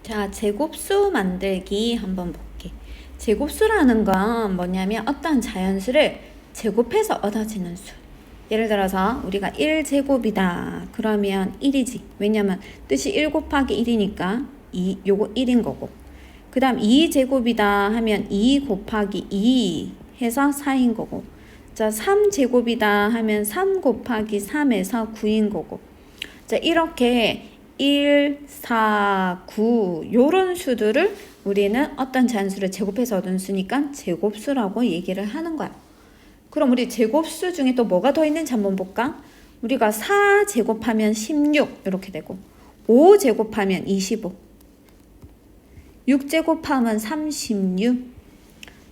자, 제곱수 만들기 한번 볼게. 제곱수라는 건 뭐냐면 어떤 자연수를 제곱해서 얻어지는 수. 예를 들어서 우리가 1제곱이다. 그러면 1이지. 왜냐면 뜻이 1 곱하기 1이니까 요거 1인 거고. 그 다음 2제곱이다 하면 2 곱하기 2 해서 4인 거고. 자, 3제곱이다 하면 3 곱하기 3에서 9인 거고. 자, 이렇게 1, 4, 9 요런 수들을 우리는 어떤 자연수를 제곱해서 얻은 수니까 제곱수라고 얘기를 하는 거야. 그럼 우리 제곱수 중에 또 뭐가 더 있는지 한번 볼까? 우리가 4 제곱하면 16 이렇게 되고 5 제곱하면 25 6 제곱하면 36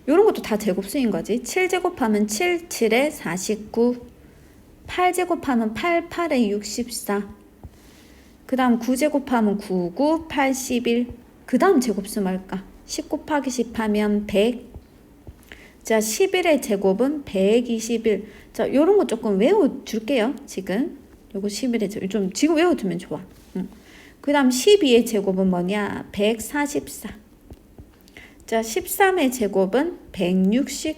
이런 것도 다 제곱수인 거지. 7 제곱하면 7, 7에 49 8 제곱하면 8, 8에 64 그 다음 9 제곱하면 9, 9, 81 그 다음 제곱수 뭘까? 10 곱하기 10 하면 100 자, 11의 제곱은 121 자, 요런 거 조금 외워줄게요. 지금 요거 11의 제곱 좀 지금 외워두면 좋아. 그 다음 12의 제곱은 뭐냐? 144 자, 13의 제곱은 169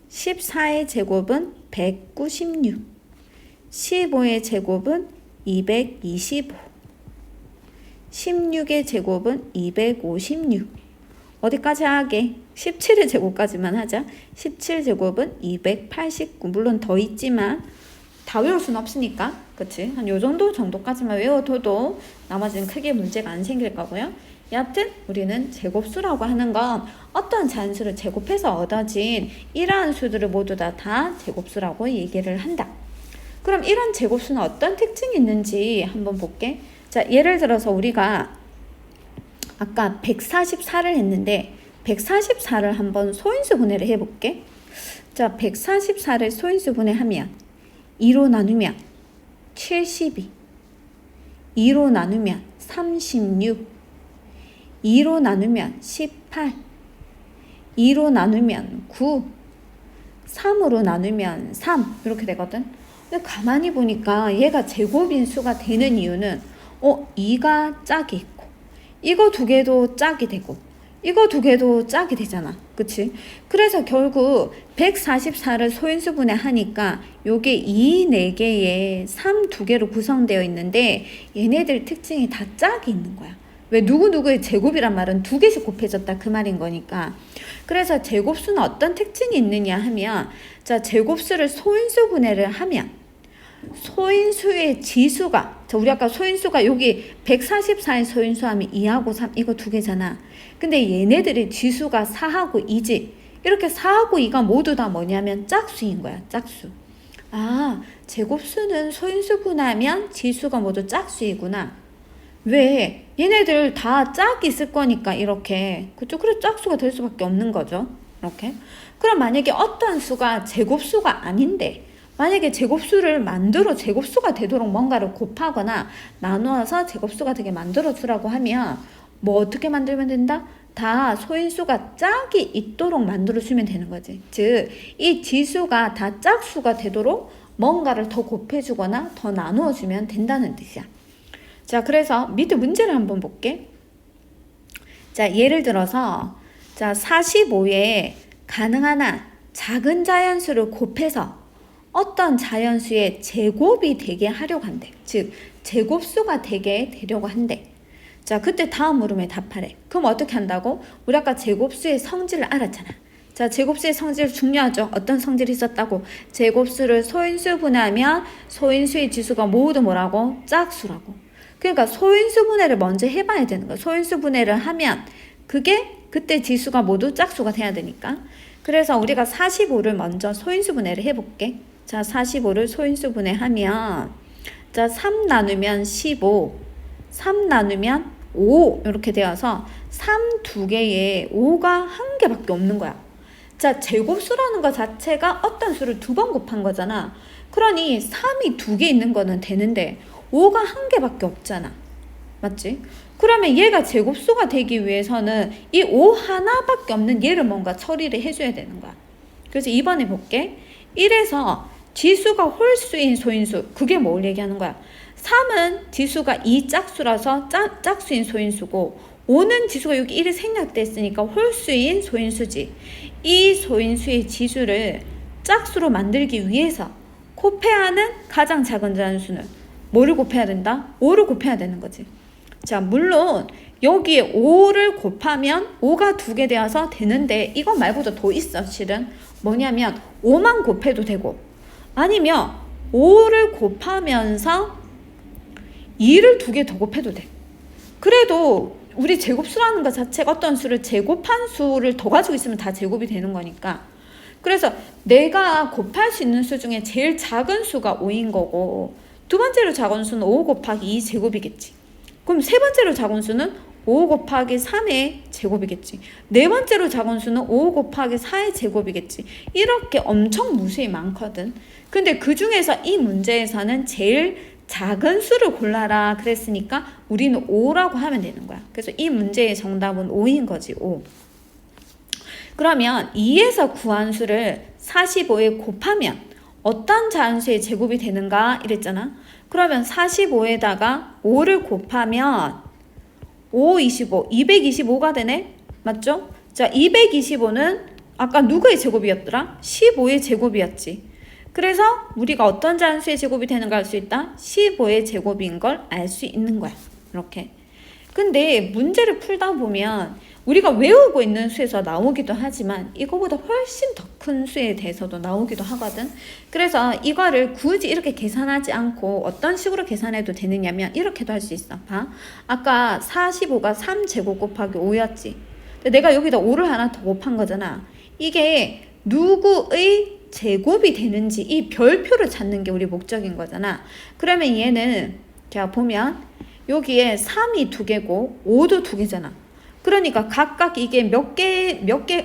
14의 제곱은 196 15의 제곱은 225 16의 제곱은 256 어디까지 하게? 17의 제곱까지만 하자. 17제곱은 289 물론 더 있지만 다 외울 수는 없으니까 그치? 한 요정도 정도까지만 외워둬도 나머지는 크게 문제가 안 생길 거고요. 여하튼 우리는 제곱수라고 하는 건 어떤 자연수를 제곱해서 얻어진 이러한 수들을 모두 다 제곱수라고 얘기를 한다. 그럼 이런 제곱수는 어떤 특징이 있는지 한번 볼게. 자, 예를 들어서 우리가 아까 144를 했는데 144를 한번 소인수 분해를 해볼게. 자, 144를 소인수 분해하면 2로 나누면 72 2로 나누면 36 2로 나누면 18 2로 나누면 9 3으로 나누면 3 이렇게 되거든. 근데 가만히 보니까 얘가 제곱인 수가 되는 이유는 2가 짝이 있고 이거 두 개도 짝이 되고 이거 두 개도 짝이 되잖아. 그치? 그래서 결국 144를 소인수분해 하니까 요게 2, 4개에 3, 2개로 구성되어 있는데 얘네들 특징이 다 짝이 있는 거야. 왜 누구누구의 제곱이란 말은 두 개씩 곱해졌다 그 말인 거니까. 그래서 제곱수는 어떤 특징이 있느냐 하면 자, 제곱수를 소인수분해를 하면 소인수의 지수가 자, 우리 아까 소인수가 여기 144의 소인수 하면 2하고 3 이거 두 개잖아. 근데 얘네들의 지수가 4하고 2지. 이렇게 4하고 2가 모두 다 뭐냐면 짝수인 거야. 짝수. 아, 제곱수는 소인수 분하면 지수가 모두 짝수이구나. 왜? 얘네들 다 짝이 있을 거니까 이렇게 그쵸? 그래서 짝수가 될 수밖에 없는 거죠. 이렇게. 그럼 만약에 어떤 수가 제곱수가 아닌데 만약에 제곱수를 만들어 제곱수가 되도록 뭔가를 곱하거나 나누어서 제곱수가 되게 만들어 주라고 하면 뭐 어떻게 만들면 된다? 다 소인수가 짝이 있도록 만들어 주면 되는 거지. 즉, 이 지수가 다 짝수가 되도록 뭔가를 더 곱해 주거나 더 나누어 주면 된다는 뜻이야. 자, 그래서 밑에 문제를 한번 볼게. 자, 예를 들어서 자, 45에 가능한 한 작은 자연수를 곱해서 어떤 자연수의 제곱이 되게 하려고 한대. 즉, 제곱수가 되게 되려고 한대. 자, 그때 다음 물음에 답하래. 그럼 어떻게 한다고? 우리 아까 제곱수의 성질을 알았잖아. 자, 제곱수의 성질 중요하죠. 어떤 성질이 있었다고? 제곱수를 소인수 분해하면 소인수의 지수가 모두 뭐라고? 짝수라고. 그러니까 소인수 분해를 먼저 해봐야 되는 거야. 소인수 분해를 하면 그게 그때 지수가 모두 짝수가 돼야 되니까. 그래서 우리가 45를 먼저 소인수 분해를 해볼게. 자, 45를 소인수 분해하면 자, 3 나누면 15 3 나누면 5 이렇게 되어서 3 두 개에 5가 한 개밖에 없는 거야. 자, 제곱수라는 것 자체가 어떤 수를 두 번 곱한 거잖아. 그러니 3이 두 개 있는 거는 되는데 5가 한 개밖에 없잖아. 맞지? 그러면 얘가 제곱수가 되기 위해서는 이 5 하나밖에 없는 얘를 뭔가 처리를 해줘야 되는 거야. 그래서 이번에 볼게. 1에서 지수가 홀수인 소인수 그게 뭘 얘기하는 거야? 3은 지수가 2 짝수라서 짝수인 소인수고 5는 지수가 여기 1이 생략됐으니까 홀수인 소인수지. 이 소인수의 지수를 짝수로 만들기 위해서 곱해하는 가장 작은 자연수는 뭐를 곱해야 된다? 5를 곱해야 되는 거지. 자, 물론 여기에 5를 곱하면 5가 2개 되어서 되는데 이거 말고도 더 있어. 실은 뭐냐면 5만 곱해도 되고 아니면 5를 곱하면서 2를 2개 더 곱해도 돼. 그래도 우리 제곱수라는 것 자체가 어떤 수를 제곱한 수를 더 가지고 있으면 다 제곱이 되는 거니까. 그래서 내가 곱할 수 있는 수 중에 제일 작은 수가 5인 거고 두 번째로 작은 수는 5 곱하기 2 제곱이겠지. 그럼 세 번째로 작은 수는 5 곱하기 3의 제곱이겠지. 네 번째로 작은 수는 5 곱하기 4의 제곱이겠지. 이렇게 엄청 무수히 많거든. 근데 그 중에서 이 문제에서는 제일 작은 수를 골라라 그랬으니까 우리는 5라고 하면 되는 거야. 그래서 이 문제의 정답은 5인 거지. 5. 그러면 2에서 구한 수를 45에 곱하면 어떤 자연수의 제곱이 되는가 이랬잖아. 그러면 45에다가 5를 곱하면 5, 25, 225가 되네? 맞죠? 자, 225는 아까 누구의 제곱이었더라? 15의 제곱이었지. 그래서 우리가 어떤 자연수의 제곱이 되는가 알 수 있다? 15의 제곱인 걸 알 수 있는 거야. 이렇게. 근데 문제를 풀다 보면 우리가 외우고 있는 수에서 나오기도 하지만 이거보다 훨씬 더 큰 수에 대해서도 나오기도 하거든. 그래서 이거를 굳이 이렇게 계산하지 않고 어떤 식으로 계산해도 되느냐면 이렇게도 할 수 있어. 봐. 아까 45가 3제곱 곱하기 5였지. 근데 내가 여기다 5를 하나 더 곱한 거잖아. 이게 누구의 제곱이 되는지 이 별표를 찾는 게 우리 목적인 거잖아. 그러면 얘는 자 보면 여기에 3이 2개고 5도 2개잖아. 그러니까 각각 이게 몇 개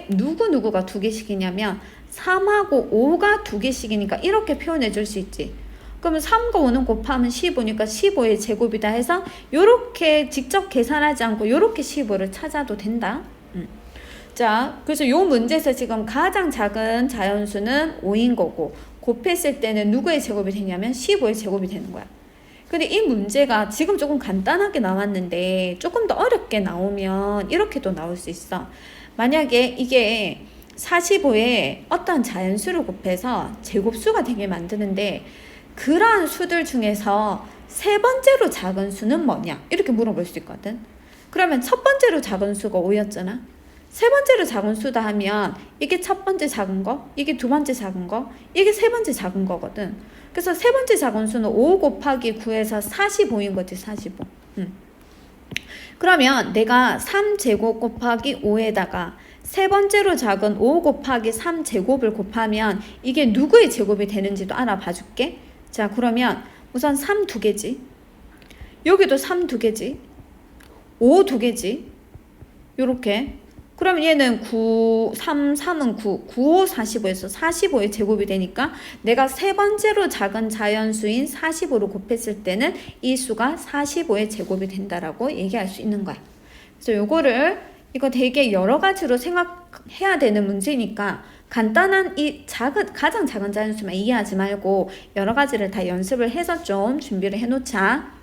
누구누구가 2개씩이냐면 3하고 5가 2개씩이니까 이렇게 표현해 줄 수 있지. 그러면 3과 5는 곱하면 15니까 15의 제곱이다 해서 이렇게 직접 계산하지 않고 이렇게 15를 찾아도 된다. 자, 그래서 요 문제에서 지금 가장 작은 자연수는 5인 거고 곱했을 때는 누구의 제곱이 되냐면 15의 제곱이 되는 거야. 근데 이 문제가 지금 조금 간단하게 나왔는데 조금 더 어렵게 나오면 이렇게도 나올 수 있어. 만약에 이게 45에 어떤 자연수를 곱해서 제곱수가 되게 만드는데 그러한 수들 중에서 세 번째로 작은 수는 뭐냐? 이렇게 물어볼 수 있거든. 그러면 첫 번째로 작은 수가 5였잖아. 세 번째로 작은 수다 하면 이게 첫 번째 작은 거, 이게 두 번째 작은 거, 이게 세 번째 작은 거거든. 그래서 세 번째 작은 수는 5 곱하기 9에서 45인 거지. 45. 그러면 내가 3제곱 곱하기 5에다가 세 번째로 작은 5 곱하기 3제곱을 곱하면 이게 누구의 제곱이 되는지도 알아봐 줄게. 자, 그러면 우선 3 2개지. 여기도 3 2개지. 5 2개지. 요렇게. 그러면 얘는 3은 9, 5, 45에서 45의 제곱이 되니까 내가 세 번째로 작은 자연수인 45로 곱했을 때는 이 수가 45의 제곱이 된다라고 얘기할 수 있는 거야. 그래서 이거 되게 여러 가지로 생각해야 되는 문제니까 간단한 가장 작은 자연수만 이해하지 말고 여러 가지를 다 연습을 해서 좀 준비를 해놓자.